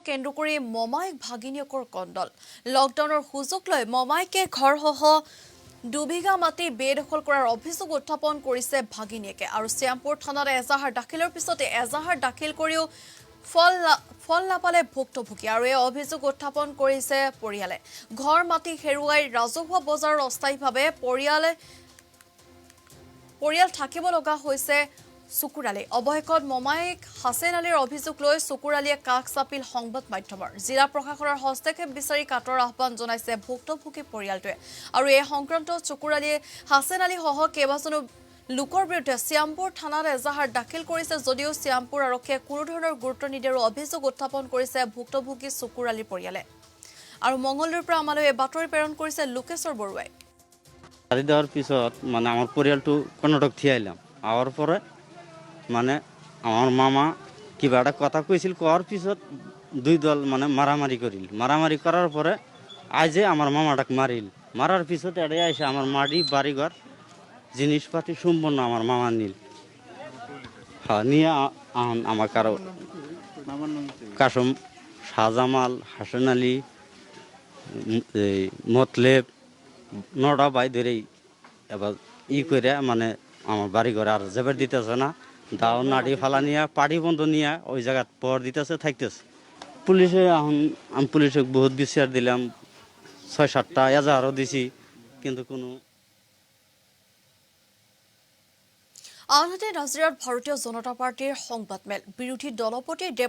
কেন্দ্ৰ কৰি মমাইক ভাগিনীয়েকৰ কণ্ডল লকডাউনৰ সুযোগ লৈ মমাইকে ঘৰসহ 2 বিঘা মাটি বেদখল কৰাৰ অভিযোগ উত্থাপন কৰিছে ভাগিনীয়েকে আৰু শ্যামপুৰ থানাত এজাহাৰ দাখিলৰ পিছতে এজাহাৰ দাখিল কৰিও ফল নাপালে ভুক্তভোগী আৰু এই অভিযোগ উত্থাপন কৰিছে পৰিয়ালে ঘৰ মাটি হেৰুৱাই ৰাজহুৱা বজাৰৰ অস্থায়ীভাৱে পৰিয়াল থাকিব লগা হৈছে চকুৰালী অৱহেকত মমাইক হাছেন আলীৰ অভিযোগ লৈ চকুৰালীয়ে কাষ চাপিল সংবাদ মাধ্যমৰ জিলা প্ৰশাসনৰ হস্তক্ষেপ বিচাৰি কাটৰ আহ্বান জনাইছে ভুক্তভোগী পৰিয়ালটোৱে আৰু এই সংক্ৰান্তত চকুৰালীয়ে হাছেন আলী সহ কেইবাজনো লোকৰ বিৰুদ্ধে শ্যামপুৰ থানাত এজাহাৰ দাখিল কৰিছে যদিও শ্যামপুৰ আৰক্ষীয়ে কোনো ধৰণৰ গুৰুত্ব নিদিয়াৰ অভিযোগ উত্থাপন কৰিছে ভুক্তভোগী চকুৰালীৰ পৰিয়ালে আৰু মংগলদৈৰ পৰা আমালৈ এই বাতৰি প্ৰেৰণ কৰিছে লোকেশ্বৰ বৰুৱাই গাড়ী দেওয়ার পিছত মানে আমার পরিয়ালটো কর্ণাটক থিয়াইলাম আওয়ার পরে মানে আমার মামা কিবা একটা কথা কইছিল কোয়ার পিছত দুই দল মানে মারামারি করার পরে আজে আমার মামাটাকে মারার পিছত এড়ে এসে আমার মাটি বাড়িঘর জিনিসপাতি সম্পূর্ণ আমার মামা নিল হ্যাঁ নিয়ে আমার কারো কাসম শাহজামাল হাসান আলী মতলেব নটা বাই ধরেই এবার করে মানে আমার বাড়ি ঘরে আর জেবের দিতেছে না দাও নাড়ি ফালা নিয়ে পাড়ি বন্ধ নিয়ে ওই জায়গায় পর দিতেছে থাকতেছে পুলিশে এখন আমি পুলিশে বহুত বিচার দিলাম 6-7টা এজাহারও দিছি কিন্তু কোনো আনহাতে নাজিৰাত ভাৰতীয় জনতা পাৰ্টিৰ সংবাদমেল বিৰোধী দলপতি